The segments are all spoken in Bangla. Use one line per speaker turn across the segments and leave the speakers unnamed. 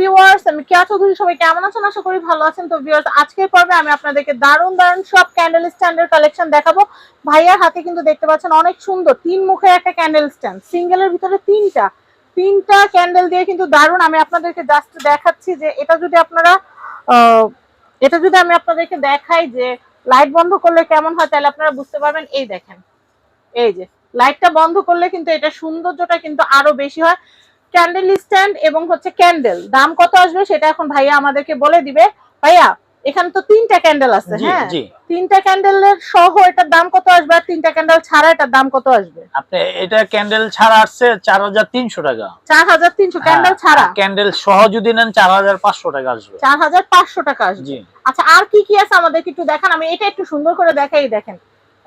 ভিউয়ার্স, আমি কেয়া চৌধুরী, সবাই কেমন আছেন? আশা করি ভালো আছেন। তো ভিউয়ার্স, আজকের পর্বে আমি আপনাদেরকে দারুণ দারুণ সব ক্যান্ডেল স্ট্যান্ডের কালেকশন দেখাবো। ভাইয়ার হাতে কিন্তু দেখতে পাচ্ছেন অনেক সুন্দর তিন মুখের একটা ক্যান্ডেল স্ট্যান্ড, সিঙ্গেলের ভিতরে তিনটা ক্যান্ডেল দিয়ে কিন্তু দারুণ। আমি আপনাদেরকে জাস্ট দেখাচ্ছি যে এটা যদি আমি আপনাদেরকে দেখাই যে লাইট বন্ধ করলে কেমন হয়, তাহলে আপনারা বুঝতে পারবেন। এই দেখেন, এই যে লাইটটা বন্ধ করলে কিন্তু এটা সৌন্দর্যটা কিন্তু আরো বেশি হয়। ক্যান্ডেল স্ট্যান্ড এবং হচ্ছে ক্যান্ডেল দাম কত আসবে সেটা এখন ভাইয়া আমাদেরকে বলে দিবে। ভাইয়া, এখানে তো তিনটা ক্যান্ডেল আছে, হ্যাঁ, তিনটা ক্যান্ডেলের সহ এটার দাম কত আসবে, আর তিনটা ক্যান্ডেল ছাড়া এটার দাম কত আসবে?
আপনি এটা ক্যান্ডেল ছাড়া আসছে 4300 টাকা।
4300 ক্যান্ডেল ছাড়া।
ক্যান্ডেল সহ যদি নেন 4500 টাকা আসবে।
4500 টাকা আসবে। আচ্ছা, আর কি কি আছে আমাদেরকে একটু দেখান। আমি এটা একটু সুন্দর করে দেখাই। দেখেন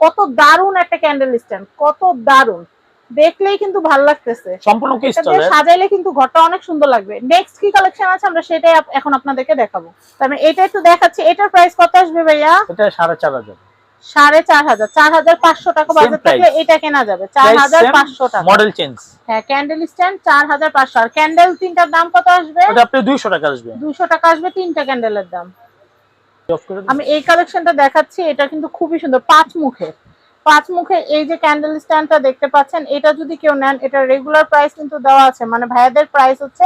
কত দারুণ একটা ক্যান্ডেল স্ট্যান্ড, কত দারুণ, দেখলেই কিন্তু ভালো লাগতেছে।
সম্পূর্ণ ক্রিস্টালের,
সাজাইলে কিন্তু ঘরটা অনেক সুন্দর লাগবে। নেক্সট কি কালেকশন আছে আমরা সেটাই এখন আপনাদেরকে দেখাবো। আমি এটা একটু দেখাচ্ছি। এটার প্রাইস কত আসবে ভাইয়া?
এটা 4500।
4500, 4500 টাকা বাজার থেকে এটা কেনা যাবে। 4500 টাকা
মডেল চেঞ্জ।
হ্যাঁ, ক্যান্ডেল স্ট্যান্ড 4500। আর ক্যান্ডেল তিনটার দাম কত আসবে?
ওটা আপনি 200 টাকা আসবে।
200 টাকা আসবে তিনটা ক্যান্ডেলের দাম। আমি এই কালেকশনটা দেখাচ্ছি, এটা কিন্তু খুবই সুন্দর। পাঁচ মুখে এই যে ক্যান্ডেল স্ট্যান্ডটা দেখতে পাচ্ছেন, এটা যদি কেউ নেন, এটা রেগুলার প্রাইস কিন্তু দেওয়া আছে, মানে ভাইয়াদের প্রাইস হচ্ছে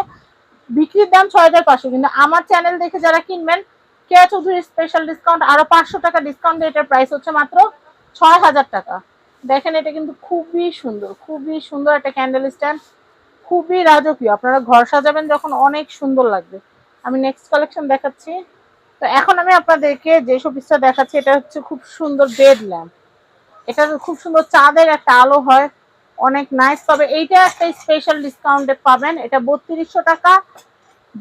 বিক্রির দাম 6500, কিন্তু আমার চ্যানেল দেখে যারা কিনবেন, কেয়া চৌধুরী স্পেশাল ডিসকাউন্ট আরো 500 টাকা ডিসকাউন্ট দিয়ে এটার প্রাইস হচ্ছে মাত্র 6000 টাকা। দেখেন, এটা কিন্তু খুবই সুন্দর একটা ক্যান্ডেল স্ট্যান্ড, খুবই রাজকীয়। আপনারা ঘর সাজাবেন যখন অনেক সুন্দর লাগবে। আমি নেক্সট কালেকশন দেখাচ্ছি। তো এখন আমি আপনাদেরকে যে শোপিসটা দেখাচ্ছি, এটা হচ্ছে খুব সুন্দর বেড ল্যাম্প। এটা খুব সুন্দর চাঁদের একটা আলো হয়, অনেক নাইস। তবে এইটা একটা স্পেশাল ডিসকাউন্টে পাবেন। এটা 3200 টাকা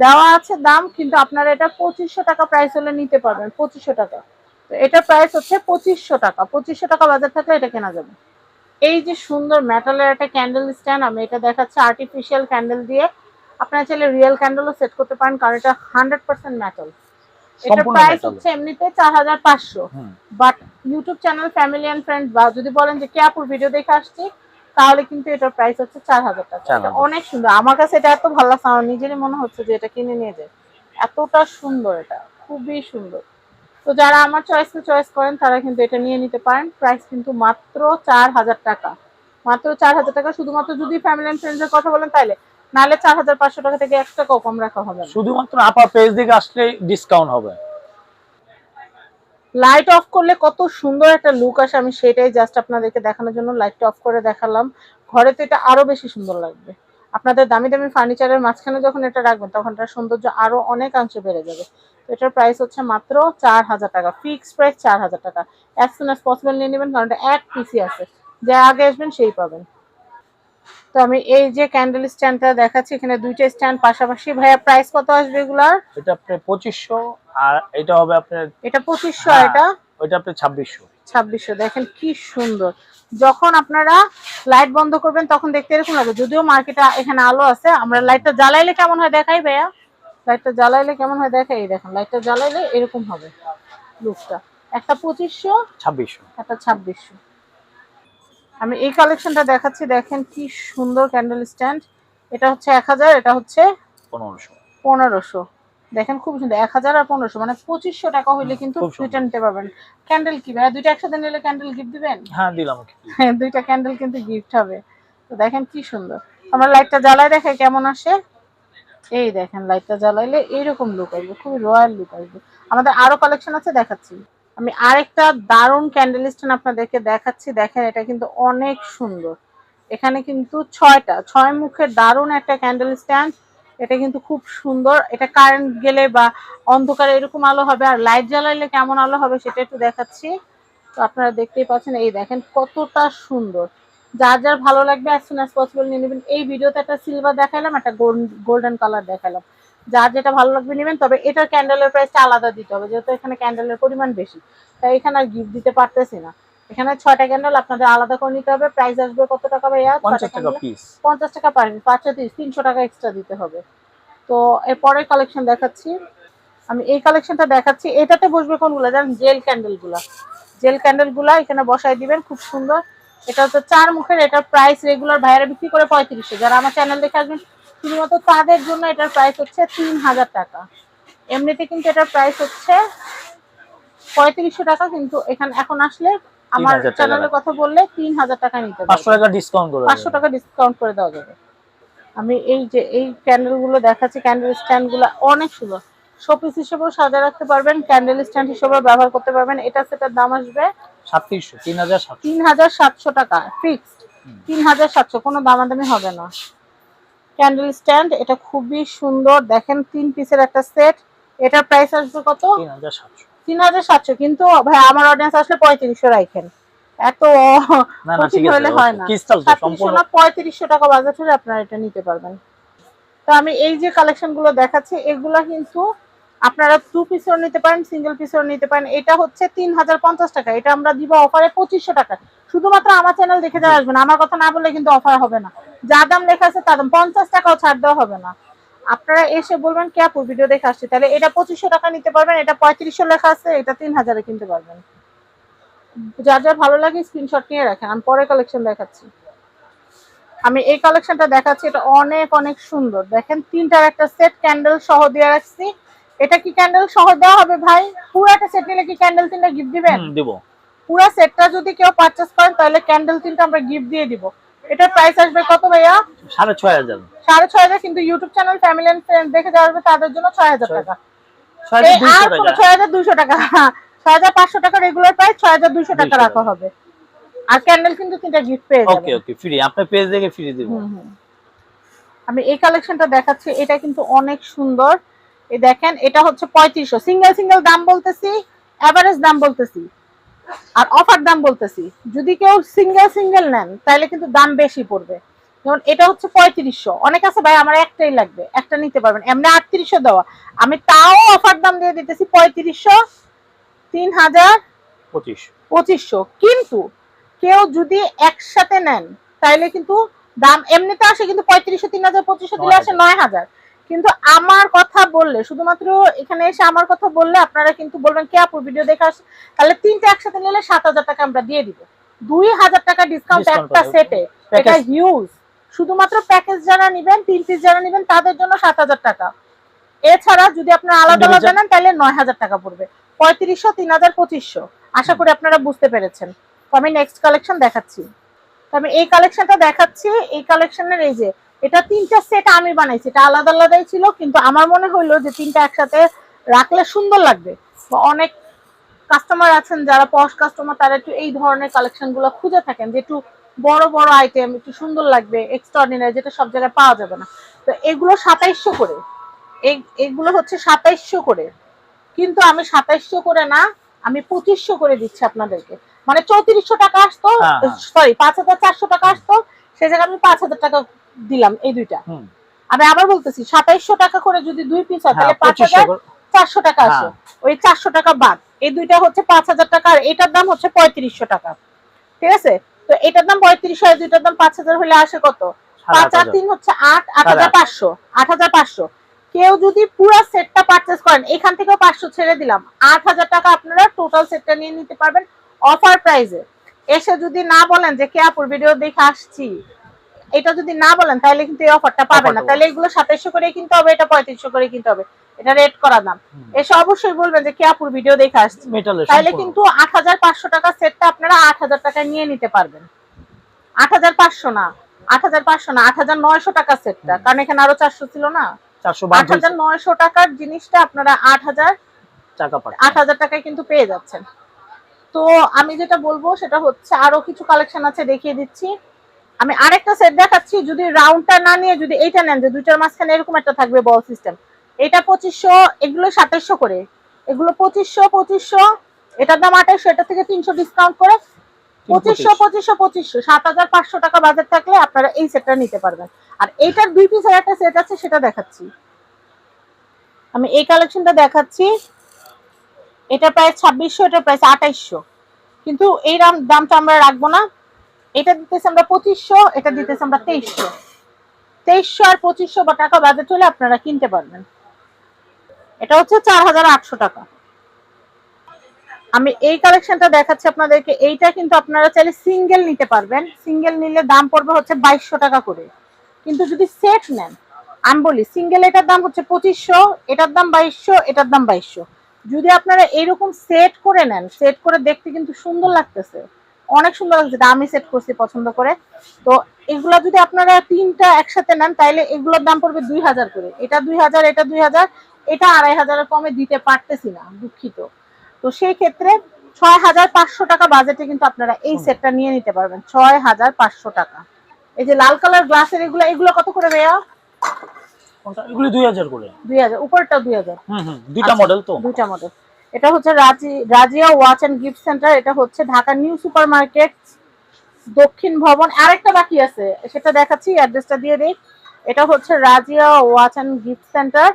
দেওয়া আছে দাম, কিন্তু আপনারা এটা 2500 টাকা প্রাইস হলে নিতে পারবেন। 2500 টাকা। তো এটা প্রাইস হচ্ছে 2500 টাকা। 2500 টাকা বাজার থাকলে এটা কেনা যাবে। এই যে সুন্দর মেটালের একটা ক্যান্ডেল স্ট্যান্ড, আমি এটা দেখাচ্ছি আর্টিফিশিয়াল ক্যান্ডেল দিয়ে। আপনারা চাইলে রিয়েল ক্যান্ডেলও সেট করতে পারেন, কারণ এটা 100% মেটাল। এটা প্রাইস হচ্ছে এমনিতে 4500, but YouTube channel family and friends বা যদি বলেন যে কে আপুর ভিডিও দেখে আসছি, তাহলে কিন্তু এটার প্রাইস হচ্ছে 4000 টাকা। এটা অনেক সুন্দর। আমার কাছে এটা এত ভালো লাগছে, আমার নিজেরই মনে হচ্ছে যে এটা কিনে নিয়ে যায়, এতটা সুন্দর। এটা খুবই সুন্দর। তো যারা আমার চয়েসকে চয়েস করেন তারা কিন্তু এটা নিয়ে নিতে পারেন। প্রাইস কিন্তু মাত্র 4000 টাকা, মাত্র 4000 টাকা। শুধুমাত্র যদি ফ্যামিলি এন্ড ফ্রেন্ডস এর কথা বলেন তাহলে, নাহলে 4500 টাকা থেকে 1 টাকাও কম রাখা হবে না।
শুধুমাত্র আপা পেজ থেকে আসলে ডিসকাউন্ট হবে।
লাইট অফ করলে কত সুন্দর একটা লুক আসে, আমি সেটাই জাস্ট আপনাদেরকে দেখানোর জন্য লাইটটা অফ করে দেখালাম। ঘরে তো এটা আরো বেশি সুন্দর লাগবে। আপনাদের দামি দামি ফার্নিচারের মাঝখানে যখন এটা রাখবেন, তখন এটার সৌন্দর্য আরো অনেকাংশে বেড়ে যাবে। তো এটার প্রাইস হচ্ছে মাত্র 4000 টাকা, ফিক্স প্রাইস 4000 টাকা। অ্যাজ সুন অ্যাজ পসিবল নিয়ে নেবেন, কারণ এটা এক পিসি আছে, যা আগে আসবেন সেই পাবেন। তো আমি এই যে ক্যান্ডেল স্ট্যান্ডটা দেখাচ্ছি, এখানে দুইটা স্ট্যান্ড পাশাপাশি। ভাইয়া, প্রাইস কত আসবে এগুলার?
এটা আপনি 2500, আর এটা হবে আপনার,
এটা 2500, আর এটা
ওইটা আপনি 2600।
দেখেন কি সুন্দর। যখন আপনারা লাইট বন্ধ করবেন তখন দেখতে এরকম লাগবে, যদিও মার্কেটে এখানে আলো আছে। আমরা লাইটটা জ্বালাইলে কেমন হয় দেখাই ভাইয়া, লাইটটা জ্বালাইলে কেমন হয় দেখাই। এই দেখেন, লাইটটা জ্বালাইলে এরকম হবে লুকটা। একটা 2500,
2600,
একটা 2600। আমি এই কালেকশনটা দেখাচ্ছি, দেখেন কি সুন্দর ক্যান্ডেল স্ট্যান্ড। এটা হচ্ছে 1000, এটা হচ্ছে 1500। দেখেন খুব সুন্দর। 1000 আর 1500 মানে 2500 টাকা হইলে কিন্তু দুইটা নিতে পারবেন। ক্যান্ডেল কি ভাই, দুইটা একসাথে নিলে ক্যান্ডেল গিফট দিবেন?
হ্যাঁ, দিলাম।
হ্যাঁ, দুইটা ক্যান্ডেল কিন্তু গিফট হবে। তো দেখেন কি সুন্দর। আমরা লাইটটা জ্বালাই দেখাই কেমন আসে। এই দেখেন, লাইটটা জ্বালাইলে এইরকম লুক আসবে, খুবই রয়্যাল লুক আসবে। আমাদের আরো কালেকশন আছে, দেখাচ্ছি। আমি আরেকটা দারুণ ক্যান্ডেল স্ট্যান্ড আপনাদেরকে দেখাচ্ছি। দেখেন, এটা কিন্তু অনেক সুন্দর। এখানে কিন্তু 6 মুখের দারুণ একটা ক্যান্ডেল স্ট্যান্ড। এটা কিন্তু খুব সুন্দর। এটা কারেন্ট গেলে বা অন্ধকারে এরকম আলো হবে, আর লাইট জ্বালাইলে কেমন আলো হবে সেটা একটু দেখাচ্ছি। তো আপনারা দেখতেই পাচ্ছেন, এই দেখেন কতটা সুন্দর। যার যার ভালো লাগবে অ্যাজ সুন অ্যাজ পসিবল নিয়ে নেবেন। এই ভিডিওতে একটা সিলভার দেখাইলাম, একটা গোল্ডেন কালার দেখাইলাম। যার যেটা ভালো লাগবে নেবেন। তবে এটার ক্যান্ডেলের প্রাইসটা আলাদা দিতে হবে, যেহেতু এখানে ক্যান্ডেলের পরিমাণ বেশি, তাই এখানে আর গিফট দিতে পারতেছি না। এখানে 6টা ক্যান্ডেল আপনাদের আলাদা করে নিতে হবে। প্রাইস আসবে কত টাকা ভাইয়া?
50 টাকা পিস।
50 টাকা পার পিস, 530, 300 টাকা এক্সট্রা দিতে হবে। তো এর পরের কালেকশন দেখাচ্ছি। আমি এই কালেকশনটা দেখাচ্ছি। এটাতে বসবে কোনগুলো জানেন? জেল ক্যান্ডেলগুলা এখানে বসাই দিবেন, খুব সুন্দর। এটা হচ্ছে 4 মুখের। এটার প্রাইস রেগুলার ভাইয়ারা বিক্রি করে 3500, যারা আমার চ্যানেল দেখে আসবেন শুধুমাত্র তাদের জন্য এটার প্রাইস হচ্ছে 3000 টাকা। এমনিতে কিন্তু এটার প্রাইস হচ্ছে 3500 টাকা, কিন্তু এখানে এখন আসলে আমার
3000 টাকা
চ্যানেলের কথা বললে 3000 টাকা নিতে পারবে।
500 টাকা ডিসকাউন্ট করে
500 টাকা ডিসকাউন্ট করে দেওয়া যাবে। আমি এই যে এই ক্যান্ডেল গুলো দেখাচ্ছি, ক্যান্ডেল স্ট্যান্ড গুলো অনেক সুন্দর, শোপিস হিসেবেও সাজিয়ে রাখতে পারবেন, ক্যান্ডেল স্ট্যান্ড হিসেবেও ব্যবহার করতে পারবেন। এটা সেটার দাম আসবে 3700 টাকা ফিক্সড, 3700, কোনো দামাদামি হবে না। ক্যান্ডেল স্ট্যান্ড এটা খুবই সুন্দর, দেখেন 3 পিসের একটা সেট। এটার প্রাইস আসবে কত? 3700। কিন্তু ভাই আমার অডিয়েন্স আসলে 3500 রাখেন, এত ঠিক হলে হয় না। 3500 টাকা বাজেট হলে আপনারা এটা নিতে পারবেন। তো আমি এই যে কালেকশন গুলো দেখাচ্ছি এগুলা কিন্তু আপনারা 2 পিসও নিতে পারেন, সিঙ্গেল পিসও নিতে পারেন। এটা হচ্ছে 3050 টাকা, এটা আমরা দিব অফারে 2500 টাকা। শুধুমাত্র আমার চ্যানেল দেখে যারা আসবেন, আমার কথা না বললে কিন্তু অফার হবে না। যা দাম লেখা আছে তার দাম 50 টাকাও ছাড় দেওয়া হবে না। আপনারা এসে বলবেন কি আপু ভিডিও দেখে আসছি, তাহলে এটা 2500 টাকা নিতে পারবেন, এটা 3500 লেখা আছে, এটা 3000 এ কিনতে পারবেন। যার যার ভালো লাগে স্ক্রিনশট নিয়ে রাখেন, আমি পরে কালেকশন দেখাচ্ছি। আমি এই কালেকশনটা দেখাচ্ছি, এটা অনেক অনেক সুন্দর। দেখেন 3টার একটা সেট ক্যান্ডেল সহ দিয়ে রাখছি। এটা কি ক্যান্ডেল সহ দেওয়া হবে ভাই? পুরো একটা সেট নিলে কি ক্যান্ডেল 3টা গিফট দিবেন?
দিব।
পুরো সেটটা যদি কেউ পারচেজ করেন তাহলে ক্যান্ডেল 3টা আমরা গিফট দিয়ে দিব। এটার প্রাইস আসবে কত ভাইয়া?
6500।
6500, কিন্তু YouTube channel family and friend দেখে যাওয়া হবে তাদের জন্য 6000 টাকা। 6200 টাকা, 6500 টাকা রেগুলার প্রাইস, 6200 টাকা রাখা হবে। আর ক্যান্ডেল কিন্তু 3টা গিফট পেয়ে যাবেন।
ওকে ওকে, ফ্রি, আপনার পেজ দেখে ফ্রি দেব।
আমি এই কালেকশনটা দেখাচ্ছি, এটা কিন্তু অনেক সুন্দর। এই দেখেন এটা হচ্ছে 3500, সিঙ্গেল সিঙ্গেল দাম বলতেছি, এভারেজ দাম বলতেছি, আর অফার দাম বলতেছি। যদি কেউ সিঙ্গেল সিঙ্গেল নেন তাহলে কিন্তু দাম বেশি পড়বে। যেমন এটা হচ্ছে 3500, অনেক আছে ভাই আমার একটাই লাগবে, একটা নিতে পারবেন, এমনি 3800 দেওয়া, আমি তাও অফার দাম দিয়ে দিতেছি 3500, 302500। কিন্তু কেউ যদি একসাথে নেন তাহলে কিন্তু দাম এমনিতে আসে কিন্তু 3500, 302500 দিলে আসে 9000। কিন্তু আমার কথা বললে, শুধুমাত্র এখানে এসে আমার কথা বললে আপনারা কিন্তু বলবেন কি আপু ভিডিও দেখে আসে, তাহলে 3টা একসাথে নিলে 7000 টাকা আমরা দিয়ে দিব, 2000 টাকা ডিসকাউন্ট একটা সেটে। এটা হিউজ। শুধুমাত্র প্যাকেজ যারা নেবেন, 3 পিস যারা নেবেন তাদের জন্য 7000 টাকা। এছাড়া যদি আপনারা আলাদা আলাদা নেন তাহলে 9000 টাকা পড়বে। 3500, 302500। আশা করি আপনারা বুঝতে পেরেছেন। তো আমি নেক্সট কালেকশন দেখাচ্ছি। তো আমি এই কালেকশনটা দেখাচ্ছি, এই কালেকশনের এই যে এটা 3টা সেট আমি বানাইছি, এটা আলাদা আলাদাই ছিল, কিন্তু আমার মনে হলো যে 3টা একসাথে রাখলে সুন্দর লাগবে। অনেক কাস্টমার আছেন যারা পশ কাস্টমার, তারা একটু এই ধরনের কালেকশনগুলো খুঁজে থাকেন যে একটু বড় বড় আইটেম, একটু সুন্দর লাগবে, এক্সট্রাঅর্ডিনারি, যেটা সব জায়গায় পাওয়া যাবে না। তো এগুলো 2700 করে, এইগুলো হচ্ছে 2700 করে, কিন্তু আমি 2700 করে না, আমি 2500 করে দিচ্ছি আপনাদেরকে। মানে 3400 টাকা আসতো, সরি 5400 টাকা আসতো, সে জায়গায় আমি 5000 টাকা দিলাম এই দুইটা। আমি আবার বলতেছি 2700 টাকা করে যদি 2 পিস হয় তাহলে 5400 টাকা আসে, ওই 400 টাকা বাদ। এই দুইটা হচ্ছে 5000 টাকা, আর এটার দাম হচ্ছে 3500 টাকা। ঠিক আছে? তো এটার দাম 3500 আর দুইটার দাম 5000 হলে আসে কত? 5 আর 3 হচ্ছে 8, 8500, 8500। কেউ যদি পুরো সেটটা পারচেজ করেন, এখান থেকেও 500 ছেড়ে দিলাম, 8000 টাকা আপনারা টোটাল সেটটা নিয়ে নিতে পারবেন অফার প্রাইসে। এসে যদি না বলেন যে কে আপুর ভিডিও দেখে আসছি, এটা যদি না বলেন তাহলে কিন্তু এই অফারটা পাবেন না। তাহলে এগুলো 2700 করে কিনতে হবে, এটা 3500 করে কিনতে হবে, এটা রেট করা দাম। এসে অবশ্যই বলবেন যে কে আপুর ভিডিও দেখে আসছি, তাহলে কিন্তু 8500 টাকা সেটটা আপনারা 8000 টাকায় নিয়ে নিতে পারবেন। 8500 না, 8500 না, 8900 টাকা সেটটা, কারণ এখানে আরো 400 ছিল না। 8900 টাকার জিনিসটা আপনারা 8000 টাকায় কিন্তু পেয়ে যাচ্ছেন। তো আমি যেটা বলবো সেটা হচ্ছে আরো কিছু কালেকশন আছে, দেখিয়ে দিচ্ছি। আমি আরেকটা সেট দেখাচ্ছি, যদি রাউন্ডটা না নিয়ে যদি এইটা নেন যে দুইটার মাঝখানে এরকম একটা থাকবে বল সিস্টেম, এটা 2500, এগুলো 2700 করে, এগুলো 2500, এটার দাম 2800, এটা থেকে 300 ডিসকাউন্ট করে 2500, 7500 টাকা বাজেট থাকলে আপনারা এই সেটটা নিতে পারবেন। আর এইটার 2 পিসের একটা সেট আছে, সেটা দেখাচ্ছি। আমি এই কালেকশনটা দেখাচ্ছি, এটা প্রায় 2600, এটা প্রায় 2800, কিন্তু এই দামটা আমরা রাখবো না। এটা দিতেছি আমরা 2500, এটা দিতেছি আমরা 2300 আর 2500 টাকা বাজেট হলে আপনারা কিনতে পারবেন। এটা হচ্ছে 4800 টাকা। আমি এই কালেকশনটা দেখাচ্ছি আপনাদেরকে, এইটা কিন্তু আপনারা চাইলে সিঙ্গেল নিতে পারবেন, সিঙ্গেল নিলে দাম পড়বে হচ্ছে 2200 টাকা করে। কিন্তু যদি সেট নেন আমি বলি সিঙ্গেল এটার দাম হচ্ছে 2500, এটার দাম 2200, এটার দাম 2200। যদি আপনারা এরকম সেট করে নেন, সেট করে দেখতে কিন্তু সুন্দর লাগতেছে, অনেক সুন্দর লাগছে, আমি সেট করছি পছন্দ করে। তো এগুলা যদি আপনারা তিনটা একসাথে নেন তাইলে এগুলোর দাম পড়বে 2000 করে, এটা 2000, এটা 2000, এটা 2500 কমে দিতে পারতেছি না, দুঃখিত। তো সেই ক্ষেত্রে 6500 টাকা বাজেটে কিন্তু আপনারা এই সেটটা নিয়ে নিতে পারবেন, 6500 টাকা। এই যে লাল কালার গ্লাসের এগুলো কত করে ভাইয়া?
কোনটা? এগুলি 2000 করে।
2000, উপরটা 2000।
দুইটা মডেল তো।
দুইটা মডেল। এটা হচ্ছে Razia watch and gift centre, এটা হচ্ছে Dhaka new super market Dakshin ভবন। আরেকটা বাকি আছে, সেটা দেখাচ্ছি, অ্যাড্রেসটা দিয়ে দেই। এটা হচ্ছে Razia watch and gift centre,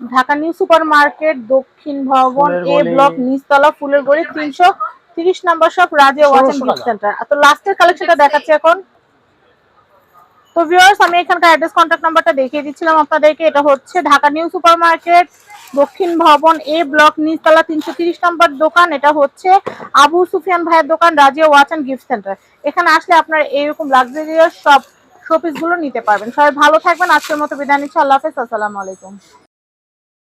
Dhaka new super market Dakshin Bhaban, A block, নিচতলা, ফুলের গলি, 330 নম্বর shop, Razia watch and gift centre. তো লাস্টের কালেকশনটা দেখাচ্ছি এখন। তো ভিউয়ার্স, আমি এখানকার অ্যাড্রেস কন্ট্যাক্ট নাম্বারটা দেখিয়ে দিচ্ছিলাম আপনাদেরকে। এটা হচ্ছে Dhaka new super market Dakshin Bhaban, A block, নিচতলা, 330 নম্বর দোকান। এটা হচ্ছে আবু সুফিয়ান ভাইয়ের দোকান, Razia watch and gift centre. এখানে আসলে আপনারা এইরকম লাক্সারিয়াস সব শোপিস গুলো নিতে পারবেন। সবাই ভালো থাকবেন, আজকের মতো বিদায় নিচ্ছি, আল্লাহ হাফেজ, আসসালামু আলাইকুম।